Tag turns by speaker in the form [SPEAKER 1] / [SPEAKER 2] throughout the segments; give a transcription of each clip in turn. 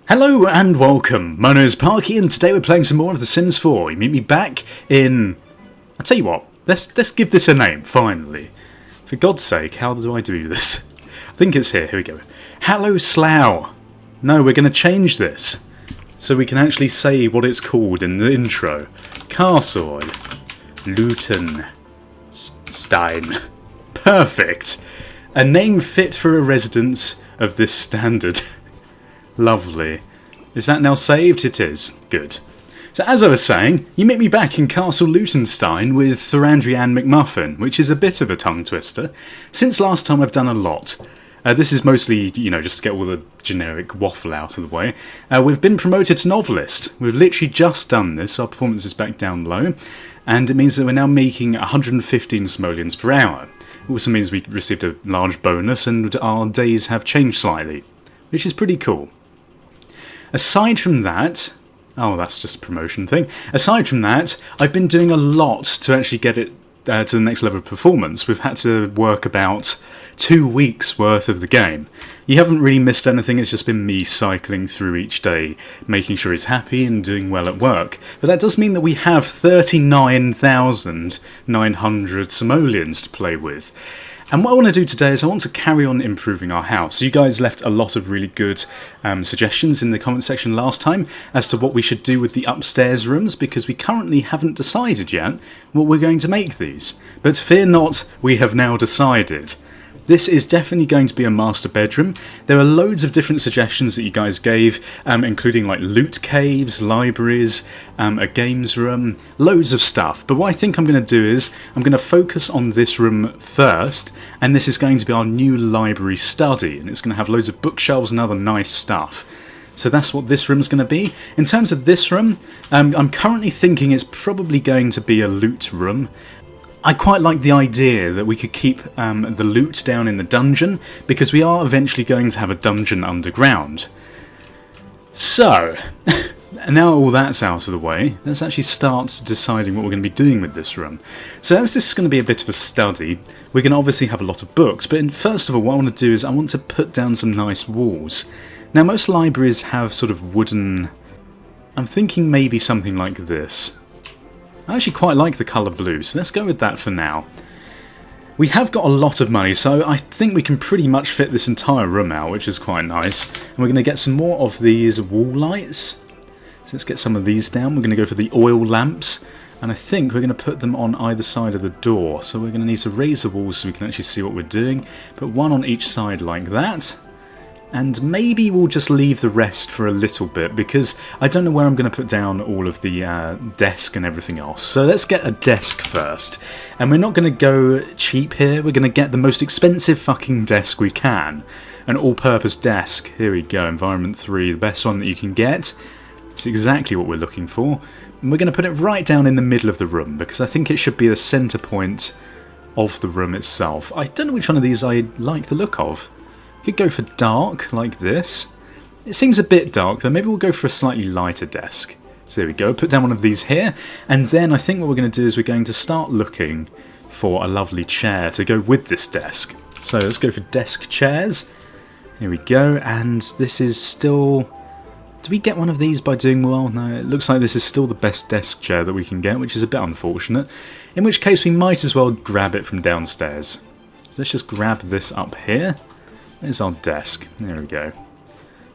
[SPEAKER 1] Hello and welcome, my name is Parky and today we're playing some more of The Sims 4. You meet me back in... I'll tell you what, let's give this a name, finally. For God's sake, how do I do this? I think it's here we go. Hello Slough! No, we're going to change this, so we can actually say what it's called in the intro. Castle Luton Stein. Perfect! A name fit for a residence of this standard. Lovely. Is that now saved? It is. Good. So as I was saying, you meet me back in Castle Lutenstein with Thorandrianian McMuffin, which is a bit of a tongue twister. Since last time I've done a lot. This is mostly, just to get all the generic waffle out of the way. We've been promoted to novelist. We've literally just done this. Our performance is back down low. And it means that we're now making 115 simoleons per hour. It also means we received a large bonus and our days have changed slightly, which is pretty cool. Aside from that, oh, that's just a promotion thing. Aside from that, I've been doing a lot to actually get it to the next level of performance. We've had to work about 2 weeks worth of the game. You haven't really missed anything, it's just been me cycling through each day, making sure he's happy and doing well at work. But that does mean that we have 39,900 simoleons to play with. And what I want to do today is I want to carry on improving our house. You guys left a lot of really good suggestions in the comment section last time as to what we should do with the upstairs rooms, because we currently haven't decided yet what we're going to make these. But fear not, we have now decided. This is definitely going to be a master bedroom. There are loads of different suggestions that you guys gave, including like loot caves, libraries, a games room, loads of stuff. But what I think I'm going to do is I'm going to focus on this room first, and this is going to be our new library study, and it's going to have loads of bookshelves and other nice stuff. So that's what this room's going to be. In terms of this room, I'm currently thinking it's probably going to be a loot room. I quite like the idea that we could keep the loot down in the dungeon, because we are eventually going to have a dungeon underground. So, now all that's out of the way, let's actually start deciding what we're going to be doing with this room. So as this is going to be a bit of a study, we're going to obviously have a lot of books, but first of all what I want to do is I want to put down some nice walls. Now most libraries have sort of wooden... I'm thinking maybe something like this. I actually quite like the colour blue, so let's go with that for now. We have got a lot of money, so I think we can pretty much fit this entire room out, which is quite nice. And we're going to get some more of these wall lights. So let's get some of these down. We're going to go for the oil lamps, and I think we're going to put them on either side of the door. So we're going to need to raise the walls so we can actually see what we're doing. Put one on each side like that. And maybe we'll just leave the rest for a little bit, because I don't know where I'm going to put down all of the desk and everything else. So let's get a desk first. And we're not going to go cheap here. We're going to get the most expensive fucking desk we can. An all-purpose desk. Here we go, Environment 3, the best one that you can get. It's exactly what we're looking for. And we're going to put it right down in the middle of the room, because I think it should be the centre point of the room itself. I don't know which one of these I like the look of. Could go for dark, like this. It seems a bit dark though, maybe we'll go for a slightly lighter desk. So there we go, put down one of these here, and then I think what we're going to do is we're going to start looking for a lovely chair to go with this desk. So let's go for desk chairs. Here we go, and this is still... Do we get one of these by doing well? No, it looks like this is still the best desk chair that we can get, which is a bit unfortunate. In which case we might as well grab it from downstairs. So let's just grab this up here. There's our desk. There we go.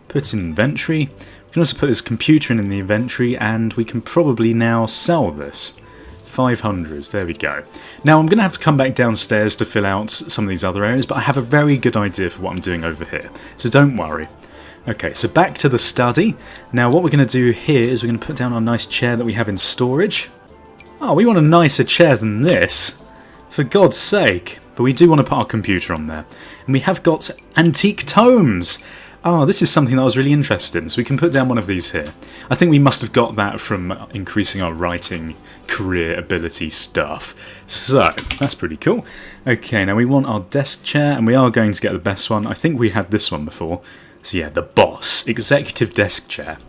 [SPEAKER 1] Put in inventory. We can also put this computer in the inventory, and we can probably now sell this. 500. There we go. Now I'm going to have to come back downstairs to fill out some of these other areas, but I have a very good idea for what I'm doing over here. So don't worry. Okay, so back to the study. Now what we're going to do here is we're going to put down our nice chair that we have in storage. Oh, we want a nicer chair than this. For God's sake. But we do want to put our computer on there. And we have got antique tomes. Oh, this is something that I was really interested in. So we can put down one of these here. I think we must have got that from increasing our writing career ability stuff. So, that's pretty cool. Okay, now we want our desk chair, and we are going to get the best one. I think we had this one before. So yeah, the Boss Executive Desk Chair.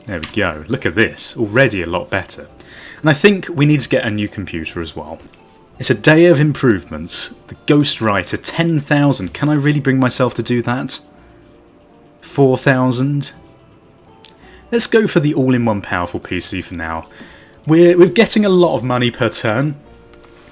[SPEAKER 1] There we go. Look at this. Already a lot better. And I think we need to get a new computer as well. It's a day of improvements. The Ghostwriter, 10,000. Can I really bring myself to do that? 4,000? Let's go for the all-in-one powerful PC for now. We're getting a lot of money per turn,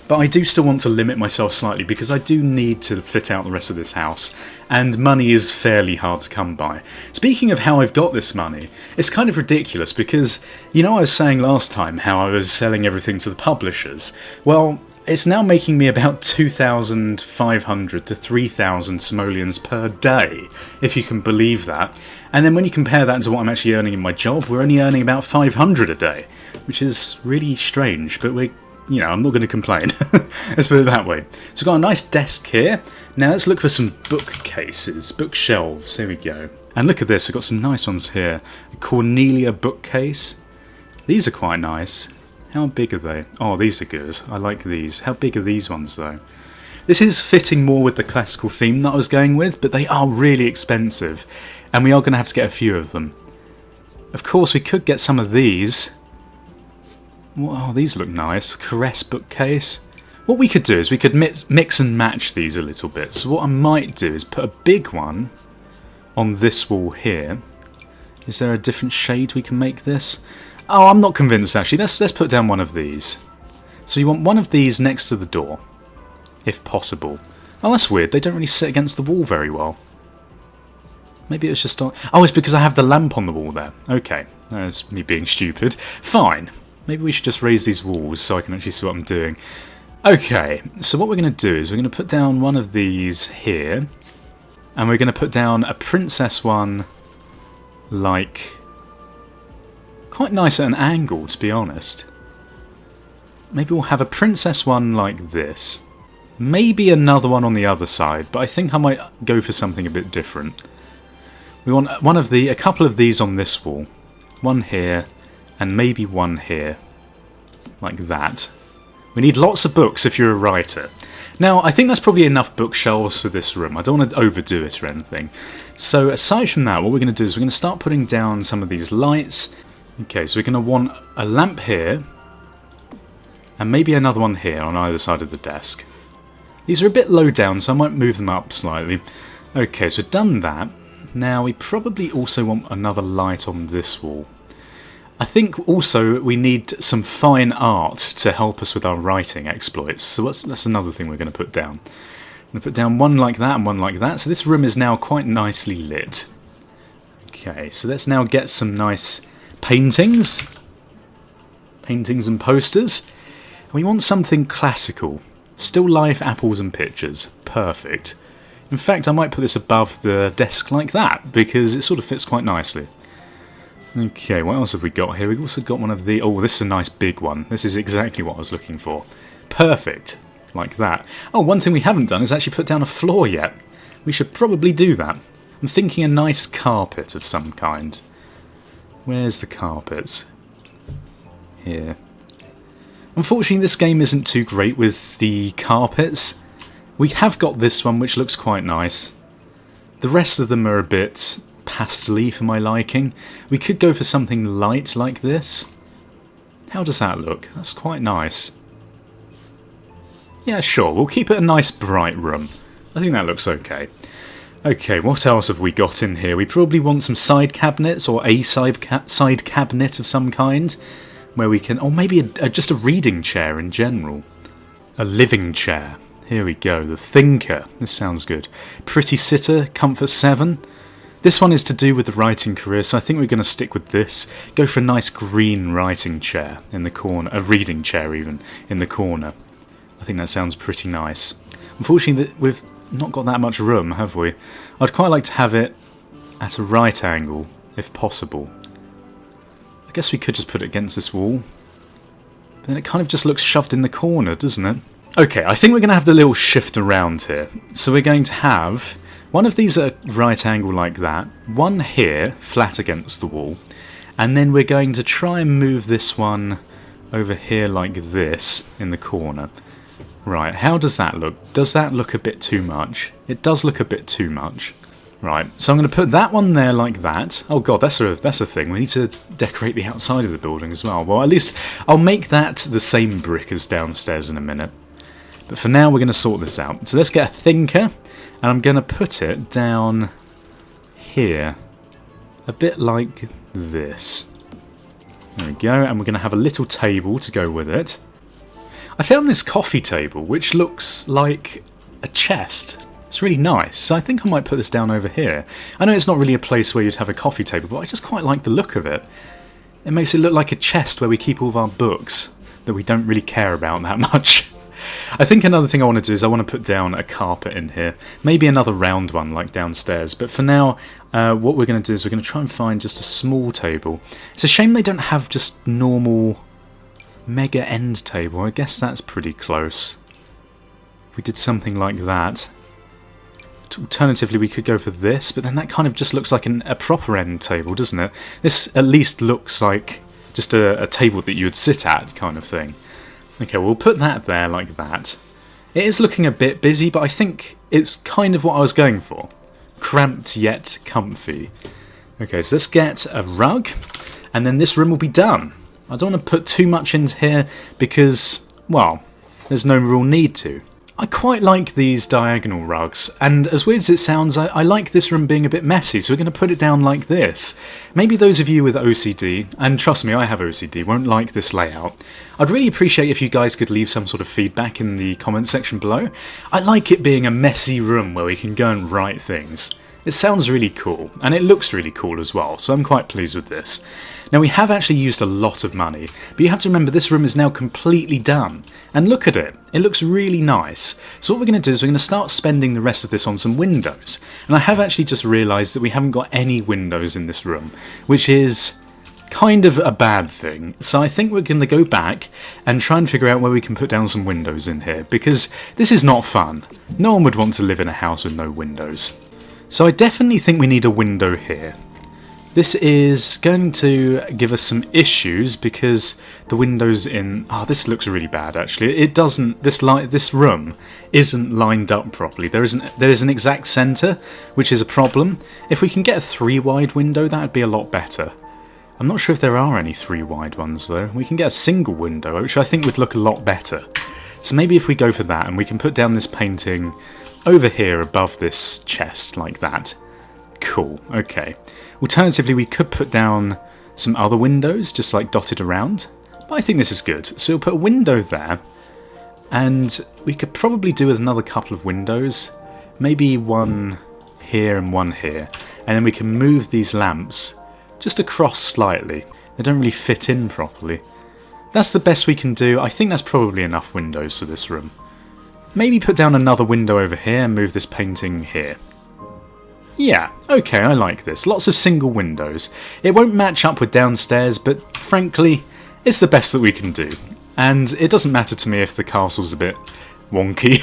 [SPEAKER 1] but I do still want to limit myself slightly because I do need to fit out the rest of this house, and money is fairly hard to come by. Speaking of how I've got this money, it's kind of ridiculous because, you know, I was saying last time how I was selling everything to the publishers. Well, it's now making me about 2,500 to 3,000 simoleons per day, if you can believe that. And then when you compare that to what I'm actually earning in my job, we're only earning about 500 a day, which is really strange, but we're, you know, I'm not going to complain. Let's put it that way. So we've got a nice desk here. Now let's look for some bookcases, bookshelves. Here we go. And look at this, we've got some nice ones here. A Cornelia bookcase. These are quite nice. How big are they? Oh, these are good. I like these. How big are these ones though? This is fitting more with the classical theme that I was going with, but they are really expensive, and we are going to have to get a few of them. Of course, we could get some of these. Oh, these look nice. Caress bookcase. What we could do is we could mix and match these a little bit. So what I might do is put a big one on this wall here. Is there a different shade we can make this? Oh, I'm not convinced actually. Let's put down one of these. So you want one of these next to the door, if possible. Oh, that's weird. They don't really sit against the wall very well. Maybe it's just on... Oh, it's because I have the lamp on the wall there. Okay, that's me being stupid. Fine. Maybe we should just raise these walls so I can actually see what I'm doing. Okay, so what we're going to do is we're going to put down one of these here, and we're going to put down a princess one, like, quite nice at an angle, to be honest. Maybe we'll have a princess one like this. Maybe another one on the other side, but I think I might go for something a bit different. We want a couple of these on this wall, one here, and maybe one here, like that. We need lots of books if you're a writer. Now, I think that's probably enough bookshelves for this room. I don't want to overdo it or anything. So aside from that, what we're going to do is we're going to start putting down some of these lights. Okay, so we're going to want a lamp here, and maybe another one here on either side of the desk. These are a bit low down, so I might move them up slightly. Okay, so we've done that. Now, we probably also want another light on this wall. I think also we need some fine art to help us with our writing exploits, so that's another thing we're going to put down. I'm going to put down one like that and one like that, so this room is now quite nicely lit. Okay, so let's now get some nice paintings and posters. We want something classical, still life, apples and pictures, perfect. In fact, I might put this above the desk like that, because it sort of fits quite nicely. Okay, what else have we got here? We've also got one of the... Oh, this is a nice big one. This is exactly what I was looking for. Perfect. Like that. Oh, one thing we haven't done is actually put down a floor yet. We should probably do that. I'm thinking a nice carpet of some kind. Where's the carpet? Here. Unfortunately, this game isn't too great with the carpets. We have got this one, which looks quite nice. The rest of them are a bit pastel-y for my liking. We could go for something light like this. How does that look? That's quite nice. Yeah, sure, we'll keep it a nice bright room. I think that looks okay. Okay, what else have we got in here? We probably want some side cabinets, or a side cabinet of some kind, where we can... Or maybe just a reading chair in general. A living chair. Here we go, the Thinker. This sounds good. Pretty Sitter, Comfort 7. This one is to do with the writing career, so I think we're going to stick with this. Go for a nice green writing chair in the corner, a reading chair even, in the corner. I think that sounds pretty nice. Unfortunately, we've not got that much room, have we? I'd quite like to have it at a right angle, if possible. I guess we could just put it against this wall. But then it kind of just looks shoved in the corner, doesn't it? Okay, I think we're going to have the little shift around here. So we're going to have... one of these at a right angle like that, one here, flat against the wall, and then we're going to try and move this one over here like this, in the corner. Right, how does that look? Does that look a bit too much? It does look a bit too much. Right, so I'm going to put that one there like that. Oh god, that's a thing. We need to decorate the outside of the building as well. Well, at least I'll make that the same brick as downstairs in a minute. But for now, we're going to sort this out. So let's get a Thinker. And I'm going to put it down here, a bit like this. There we go, and we're going to have a little table to go with it. I found this coffee table, which looks like a chest. It's really nice, so I think I might put this down over here. I know it's not really a place where you'd have a coffee table, but I just quite like the look of it. It makes it look like a chest where we keep all of our books that we don't really care about that much. I think another thing I want to do is I want to put down a carpet in here. Maybe another round one like downstairs. But for now, what we're going to do is we're going to try and find just a small table. It's a shame they don't have just normal mega end table. I guess that's pretty close. We did something like that. Alternatively, we could go for this, but then that kind of just looks like a proper end table, doesn't it? This at least looks like just a table that you would sit at kind of thing. Okay, we'll put that there like that. It is looking a bit busy, but I think it's kind of what I was going for. Cramped yet comfy. Okay, so let's get a rug, and then this room will be done. I don't want to put too much into here because, well, there's no real need to. I quite like these diagonal rugs, and as weird as it sounds, I like this room being a bit messy, so we're going to put it down like this. Maybe those of you with OCD, and trust me, I have OCD, won't like this layout. I'd really appreciate if you guys could leave some sort of feedback in the comment section below. I like it being a messy room where we can go and write things. It sounds really cool, and it looks really cool as well, so I'm quite pleased with this. Now, we have actually used a lot of money, but you have to remember this room is now completely done. And look at it, it looks really nice. So what we're going to do is we're going to start spending the rest of this on some windows. And I have actually just realised that we haven't got any windows in this room, which is kind of a bad thing. So I think we're going to go back and try and figure out where we can put down some windows in here, because this is not fun. No one would want to live in a house with no windows. So I definitely think we need a window here. This is going to give us some issues because the windows in... Oh, this looks really bad actually. It doesn't... This room isn't lined up properly. There is an exact centre, which is a problem. If we can get a 3-wide window, that would be a lot better. I'm not sure if there are any 3-wide ones though. We can get a single window, which I think would look a lot better. So maybe if we go for that, and we can put down this painting over here above this chest like that. Cool, okay. Alternatively, we could put down some other windows, just like dotted around. But I think this is good. So we'll put a window there. And we could probably do with another couple of windows. Maybe one here and one here. And then we can move these lamps just across slightly. They don't really fit in properly. That's the best we can do. I think that's probably enough windows for this room. Maybe put down another window over here and move this painting here. Yeah, okay, I like this. Lots of single windows. It won't match up with downstairs, but frankly, it's the best that we can do. And it doesn't matter to me if the castle's a bit wonky.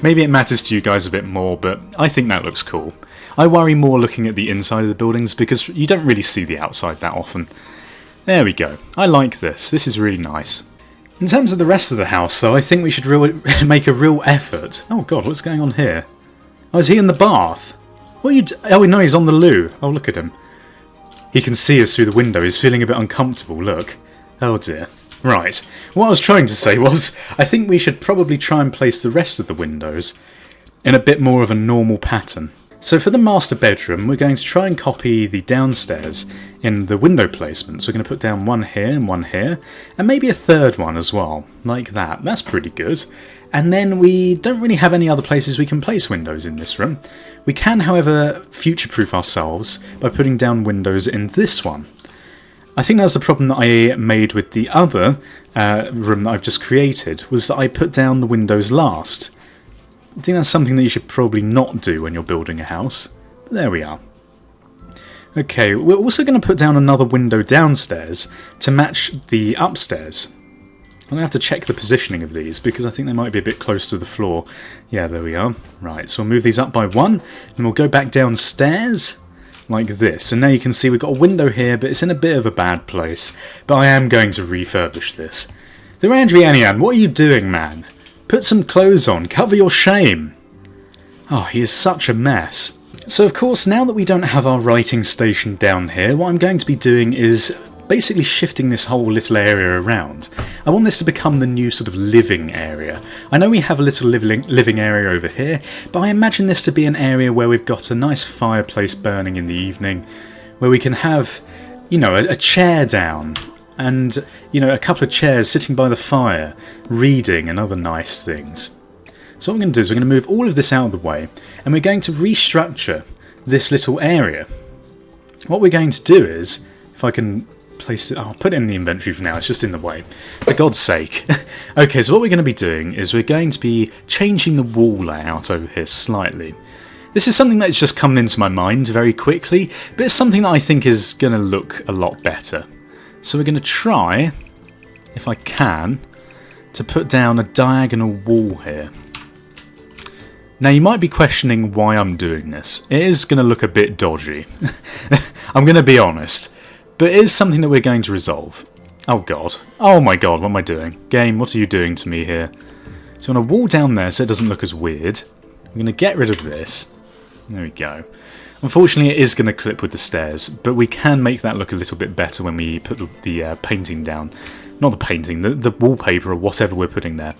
[SPEAKER 1] Maybe it matters to you guys a bit more, but I think that looks cool. I worry more looking at the inside of the buildings because you don't really see the outside that often. There we go. I like this. This is really nice. In terms of the rest of the house, though, I think we should really make a real effort. Oh god, what's going on here? Oh, is he in the bath? What are you oh no, he's on the loo. Oh, look at him. He can see us through the window. He's feeling a bit uncomfortable, look. Oh dear. Right. What I was trying to say was, I think we should probably try and place the rest of the windows in a bit more of a normal pattern. So for the master bedroom, we're going to try and copy the downstairs in the window placements. We're going to put down one here, and maybe a third one as well, like that. That's pretty good. And then we don't really have any other places we can place windows in this room. We can, however, future-proof ourselves by putting down windows in this one. I think that's the problem that I made with the other room that I've just created, was that I put down the windows last. I think that's something that you should probably not do when you're building a house. But there we are. Okay, we're also going to put down another window downstairs to match the upstairs. I'm going to have to check the positioning of these because I think they might be a bit close to the floor. Yeah, there we are. Right, so we'll move these up by one, and we'll go back downstairs like this. And now you can see we've got a window here, but it's in a bit of a bad place. But I am going to refurbish this. Thorandrianian, what are you doing, man? Put some clothes on, cover your shame. Oh, he is such a mess. So of course, now that we don't have our writing station down here, what I'm going to be doing is basically shifting this whole little area around. I want this to become the new sort of living area. I know we have a little living area over here, but I imagine this to be an area where we've got a nice fireplace burning in the evening, where we can have you know, a chair down, and, you know, a couple of chairs sitting by the fire, reading and other nice things. So what we're going to do is we're going to move all of this out of the way, and we're going to restructure this little area. What we're going to do is, if I can place it, I'll put it in the inventory for now, it's just in the way, for God's sake. Okay, so what we're going to be doing is we're going to be changing the wall layout over here slightly. This is something that's just come into my mind very quickly, but it's something that I think is going to look a lot better. So we're going to try, if I can, to put down a diagonal wall here. Now you might be questioning why I'm doing this. It is going to look a bit dodgy. I'm going to be honest. But it is something that we're going to resolve. Oh god. Oh my god, what am I doing? Game, what are you doing to me here? So I'm going to wall down there so it doesn't look as weird. I'm going to get rid of this. There we go. Unfortunately it is going to clip with the stairs, but we can make that look a little bit better when we put the painting down. Not the painting, the wallpaper or whatever we're putting there.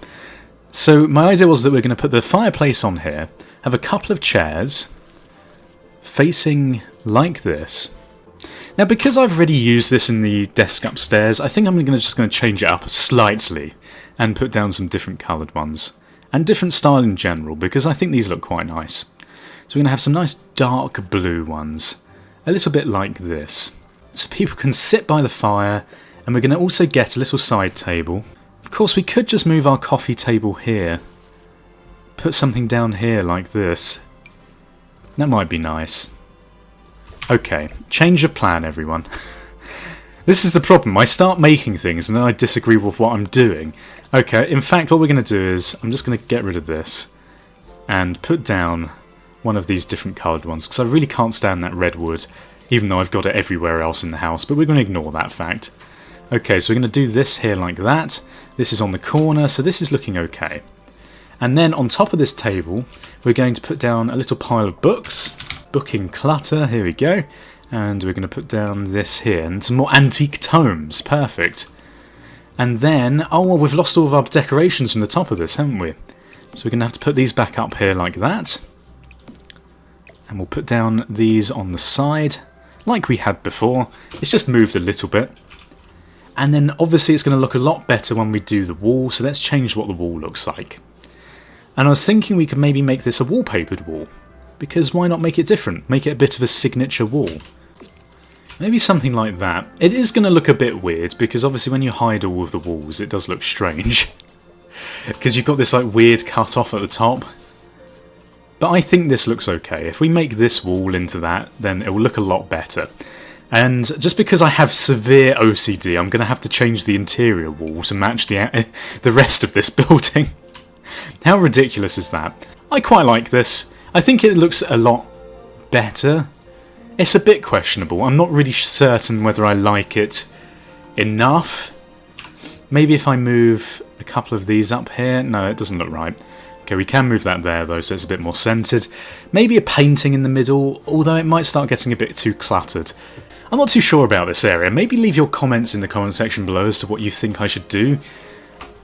[SPEAKER 1] So my idea was that we're going to put the fireplace on here, have a couple of chairs facing like this. Now because I've already used this in the desk upstairs, I think I'm just going to change it up slightly and put down some different coloured ones. And different style in general, because I think these look quite nice. So we're going to have some nice dark blue ones, a little bit like this. So people can sit by the fire, and we're going to also get a little side table. Of course, we could just move our coffee table here. Put something down here like this. That might be nice. Okay, change of plan, everyone. This is the problem. I start making things and then I disagree with what I'm doing. Okay, in fact, what we're going to do is I'm just going to get rid of this and put down one of these different coloured ones, because I really can't stand that red wood, even though I've got it everywhere else in the house, but we're going to ignore that fact. Okay, so we're going to do this here like that. This is on the corner, so this is looking okay. And then on top of this table, we're going to put down a little pile of books. Booking clutter, here we go. And we're going to put down this here, and some more antique tomes, perfect. And then, oh well, we've lost all of our decorations from the top of this, haven't we? So we're going to have to put these back up here like that. And we'll put down these on the side, like we had before. It's just moved a little bit. And then obviously it's going to look a lot better when we do the wall, so let's change what the wall looks like. And I was thinking we could maybe make this a wallpapered wall, because why not make it different? Make it a bit of a signature wall. Maybe something like that. It is going to look a bit weird, because obviously when you hide all of the walls it does look strange. Because you've got this like weird cut off at the top. But I think this looks okay. If we make this wall into that, then it will look a lot better. And just because I have severe OCD, I'm going to have to change the interior wall to match the rest of this building. How ridiculous is that? I quite like this. I think it looks a lot better. It's a bit questionable. I'm not really certain whether I like it enough. Maybe if I move a couple of these up here. No, it doesn't look right. Okay, we can move that there though, so it's a bit more centred. Maybe a painting in the middle, although it might start getting a bit too cluttered. I'm not too sure about this area. Maybe leave your comments in the comment section below as to what you think I should do.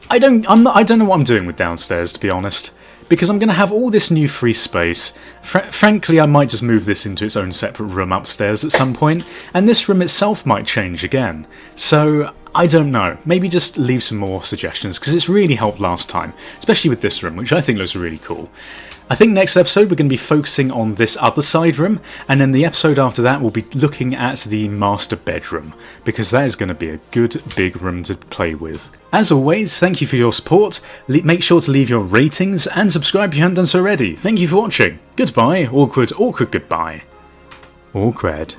[SPEAKER 1] I don't know what I'm doing with downstairs, to be honest, because I'm going to have all this new free space. Frankly, I might just move this into its own separate room upstairs at some point, and this room itself might change again. So I don't know. Maybe just leave some more suggestions, because it's really helped last time, especially with this room, which I think looks really cool. I think next episode we're going to be focusing on this other side room, and then the episode after that we'll be looking at the master bedroom, because that is going to be a good big room to play with. As always, thank you for your support. Make sure to leave your ratings and subscribe if you haven't done so already. Thank you for watching. Goodbye. Awkward, awkward goodbye. Awkward.